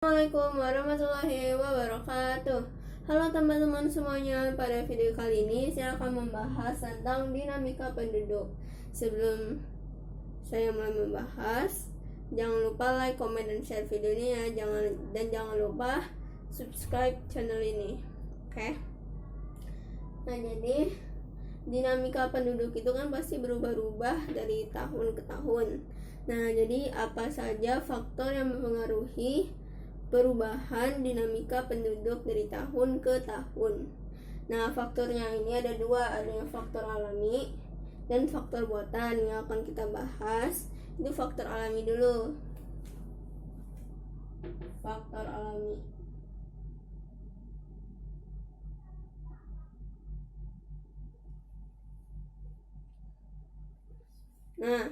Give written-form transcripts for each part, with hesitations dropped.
Assalamualaikum warahmatullahi wabarakatuh. Halo teman-teman semuanya, pada video kali ini saya akan membahas tentang dinamika penduduk. Sebelum saya mulai membahas, jangan lupa like, komen, dan share video ini ya. Jangan lupa subscribe channel ini. Oke? Nah, jadi dinamika penduduk itu kan pasti berubah-ubah dari tahun ke tahun. Nah, jadi apa saja faktor yang mempengaruhi perubahan dinamika penduduk dari tahun ke tahun? Nah, faktornya ini ada dua, ada yang faktor alami dan faktor buatan. Yang akan kita bahas itu faktor alami dulu. Faktor alami. Nah,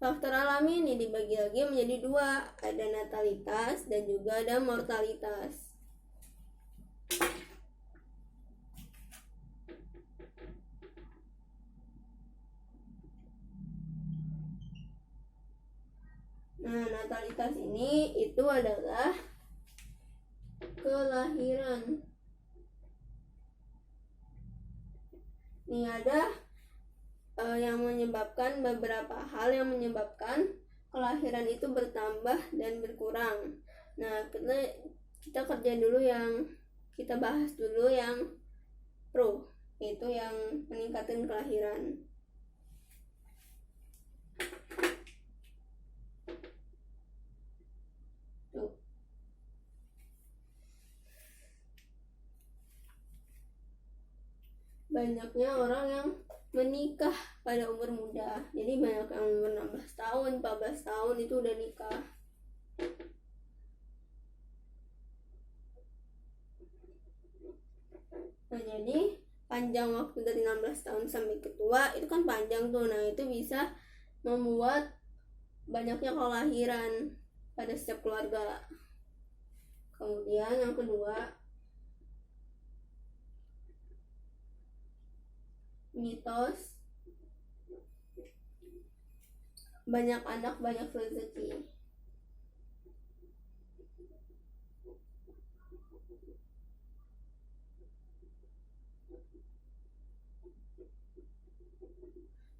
faktor alami ini dibagi lagi menjadi dua, ada natalitas dan juga ada mortalitas. Nah, natalitas ini itu adalah kelahiran. Ini ada yang menyebabkan beberapa hal yang menyebabkan kelahiran itu bertambah dan berkurang. Nah, kita kerja dulu kita bahas dulu yang pro, yaitu yang meningkatkan kelahiran. Tuh. Banyaknya orang yang menikah pada umur muda. Jadi banyak yang umur 16 tahun, 14 tahun itu udah nikah. Nah, jadi panjang waktu dari 16 tahun sampai ketua itu kan panjang tuh. Nah, itu bisa membuat banyaknya kelahiran pada setiap keluarga. Kemudian yang kedua, mitos banyak anak banyak rezeki.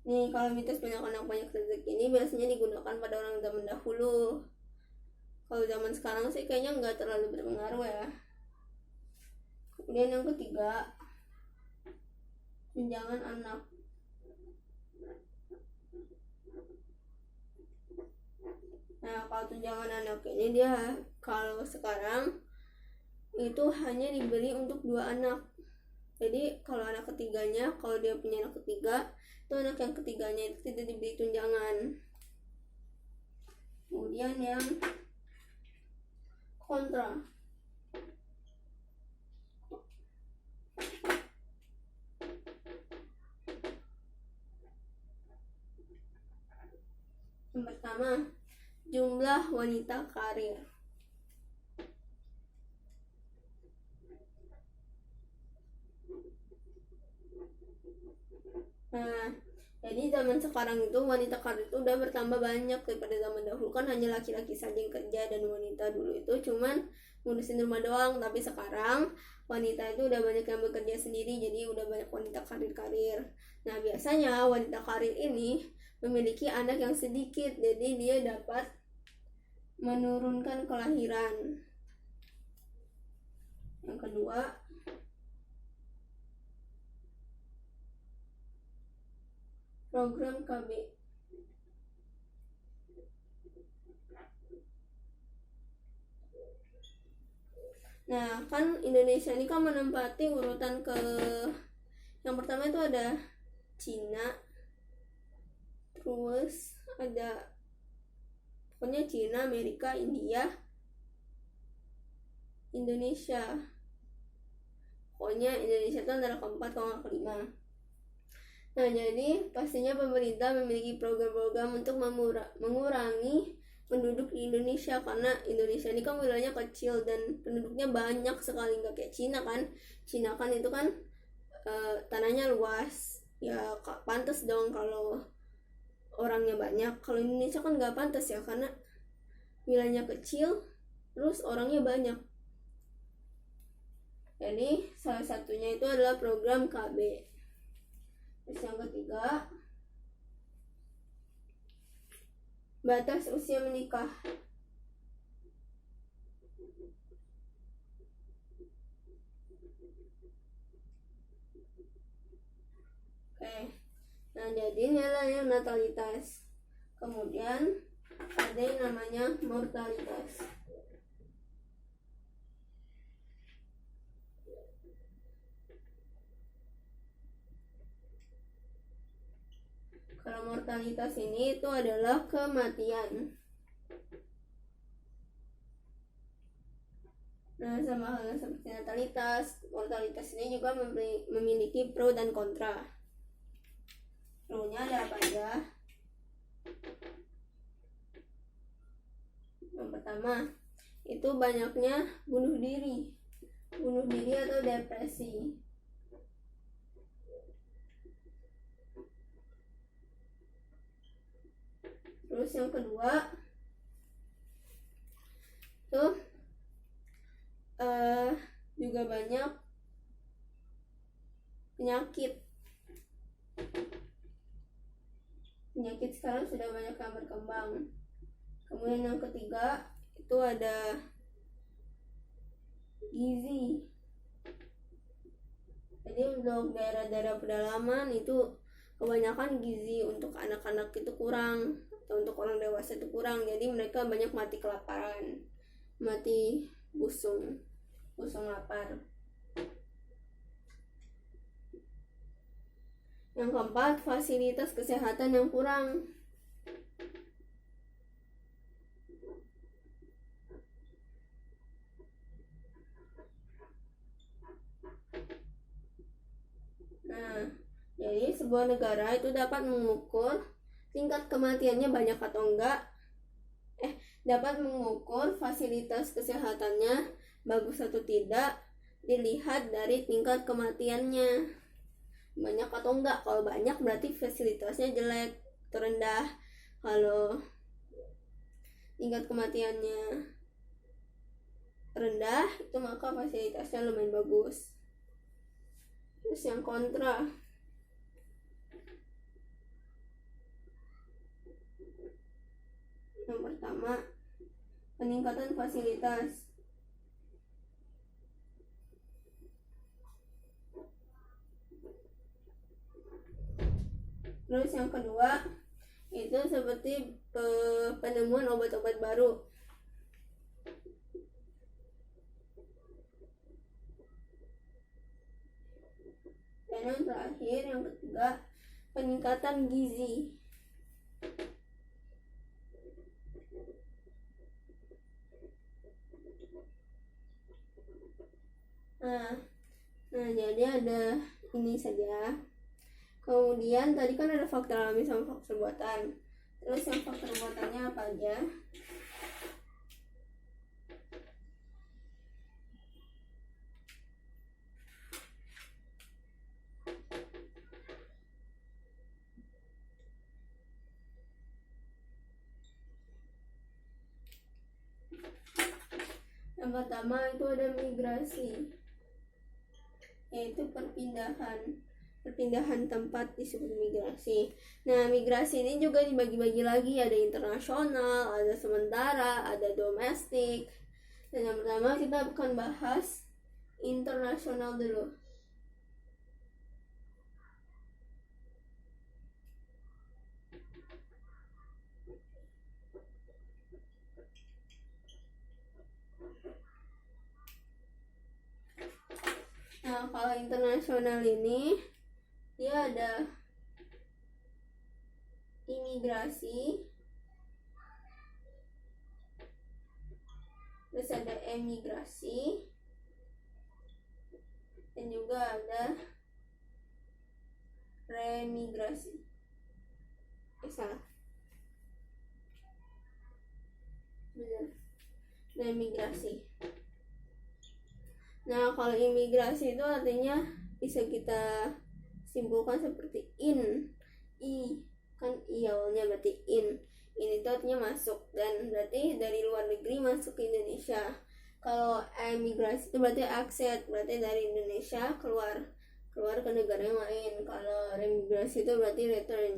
Nih, kalau mitos banyak anak banyak rezeki ini biasanya digunakan pada orang zaman dahulu. Kalau zaman sekarang sih kayaknya nggak terlalu berpengaruh ya. Kemudian yang ketiga, tunjangan anak. Nah, kalau tunjangan anak ini dia kalau sekarang itu hanya diberi untuk 2 anak. Jadi kalau anak ketiganya, kalau dia punya anak ketiga, itu anak yang ketiganya itu tidak diberi tunjangan. Kemudian yang kontra, yang pertama, jumlah wanita karir. Nah, jadi zaman sekarang itu wanita karir itu udah bertambah banyak daripada zaman dahulu. Kan hanya laki-laki saja yang kerja, dan wanita dulu itu cuman ngurusin rumah doang. Tapi sekarang wanita itu udah banyak yang bekerja sendiri, jadi udah banyak wanita karir-karir. Nah, biasanya wanita karir ini memiliki anak yang sedikit, jadi dia dapat menurunkan kelahiran. Yang kedua, program KB. Nah, kan Indonesia ini kan menempati urutan yang pertama itu ada Cina, terus ada pokoknya Cina, Amerika, India, Indonesia. Pokoknya Indonesia itu antara keempat kalau nggak kelima. Nah, jadi pastinya pemerintah memiliki program-program untuk mengurangi penduduk di Indonesia, karena Indonesia ini kan wilayahnya kecil dan penduduknya banyak sekali, nggak kayak Cina kan. Cina kan itu kan tanahnya luas, ya pantas dong kalau orangnya banyak. Kalau Indonesia kan nggak pantas ya, karena wilayahnya kecil terus orangnya banyak. Jadi salah satunya itu adalah program KB. Terus yang ketiga, batas usia menikah. Oke, nah jadi nilai natalitas. Kemudian ada yang namanya mortalitas. Kalau mortalitas ini itu adalah kematian. Nah, sama halnya seperti natalitas, mortalitas ini juga memiliki pro dan kontra. Pro-nya ada apa aja? Yang pertama, itu banyaknya bunuh diri atau depresi. Terus yang kedua tuh juga banyak penyakit sekarang sudah banyak yang berkembang. Kemudian yang ketiga itu ada gizi. Jadi untuk daerah-daerah pedalaman itu kebanyakan gizi untuk anak-anak itu kurang, atau untuk orang dewasa itu kurang. Jadi mereka banyak mati kelaparan, mati busung lapar. Yang keempat, fasilitas kesehatan yang kurang. Nah, jadi sebuah negara itu dapat mengukur tingkat kematiannya banyak atau enggak. Dapat mengukur fasilitas kesehatannya bagus atau tidak dilihat dari tingkat kematiannya banyak atau enggak. Kalau banyak berarti fasilitasnya jelek, terendah. Kalau tingkat kematiannya rendah, itu maka fasilitasnya lumayan bagus. Terus yang kontra, yang pertama, peningkatan fasilitas. Terus yang kedua, itu seperti penemuan obat-obat baru. Dan yang terakhir, yang ketiga, peningkatan gizi. Nah, jadi ada ini saja. Kemudian tadi kan ada faktor alami sama faktor buatan. Terus yang faktor buatannya apa aja? Yang pertama itu ada migrasi, yaitu perpindahan tempat disebut migrasi. Nah, migrasi ini juga dibagi-bagi lagi, ada internasional, ada sementara, ada domestik. Dan yang pertama kita akan bahas internasional dulu. Nah, kalau internasional ini dia ada imigrasi, terus ada emigrasi, dan juga ada remigrasi. Salah. Benar. Remigrasi. Nah, kalau imigrasi itu artinya bisa kita simpulkan seperti i kan i awalnya berarti in. ini tuh artinya masuk, dan berarti dari luar negeri masuk ke Indonesia. Kalau emigrasi itu berarti exit, berarti dari Indonesia keluar ke negara yang lain. Kalau remigrasi itu berarti return.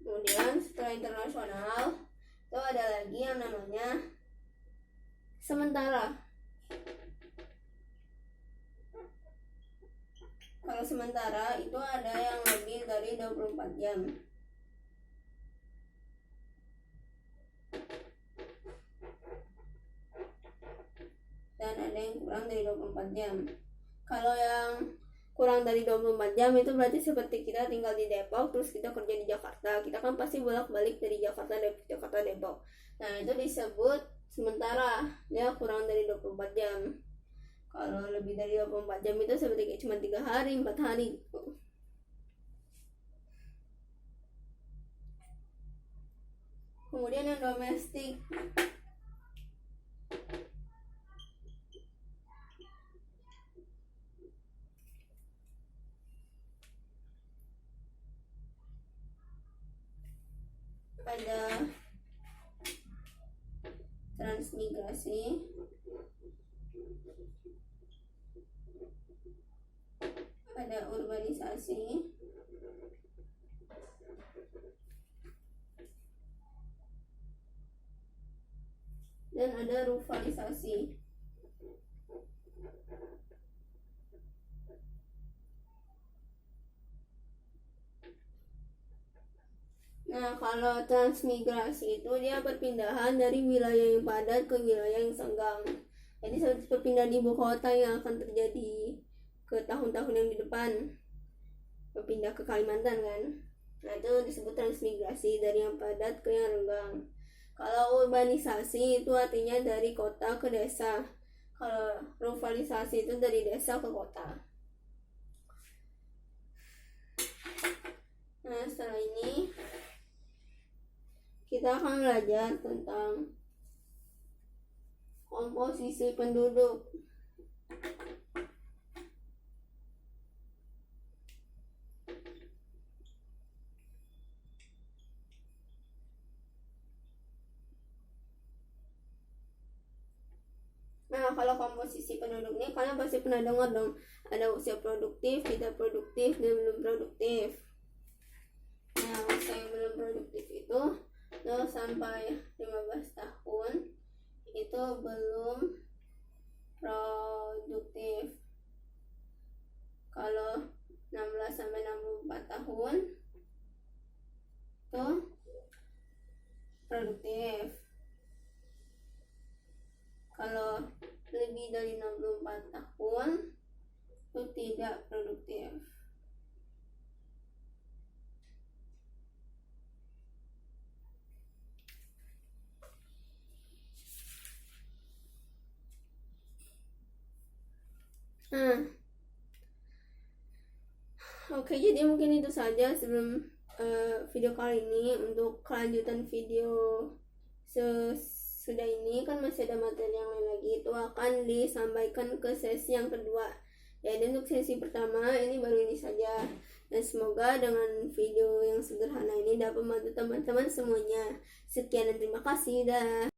Kemudian setelah internasional itu ada lagi yang namanya sementara. Kalau sementara itu ada yang lebih dari 24 jam. Dan ada yang kurang dari 24 jam. Kalau yang kurang dari 24 jam itu berarti seperti kita tinggal di Depok terus kita kerja di Jakarta. Kita kan pasti bolak-balik dari Jakarta Depok. Nah, itu disebut sementara, dia kurang dari 24 jam. Kalau lebih dari 24 jam itu seperti kayak cuma 3 hari, 4 hari gitu. Kemudian yang domestik. Ada transmigrasi, ada urbanisasi, dan ada ruralisasi. Nah, kalau transmigrasi itu dia perpindahan dari wilayah yang padat ke wilayah yang senggang. Jadi seperti perpindahan ibu kota yang akan terjadi ke tahun-tahun yang di depan. Berpindah ke Kalimantan kan. Nah, itu disebut transmigrasi dari yang padat ke yang renggang. Kalau urbanisasi itu artinya dari kota ke desa. Kalau ruralisasi itu dari desa ke kota. Nah, setelah ini kita akan belajar tentang komposisi penduduk. Nah, kalau komposisi penduduk ini kalian pasti pernah dengar dong, ada usia produktif, tidak produktif, dan belum produktif. Nah, usia yang belum produktif itu 0 sampai 15 tahun itu belum produktif. Kalau 16 sampai 64 tahun itu produktif. Kalau lebih dari 64 tahun itu tidak produktif. Nah, oke, jadi mungkin itu saja sebelum video kali ini. Untuk kelanjutan video sesudah ini kan masih ada materi yang lain lagi, itu akan disampaikan ke sesi yang kedua. Jadi untuk sesi pertama ini baru ini saja, dan semoga dengan video yang sederhana ini dapat membantu teman-teman semuanya. Sekian dan terima kasih. Dah.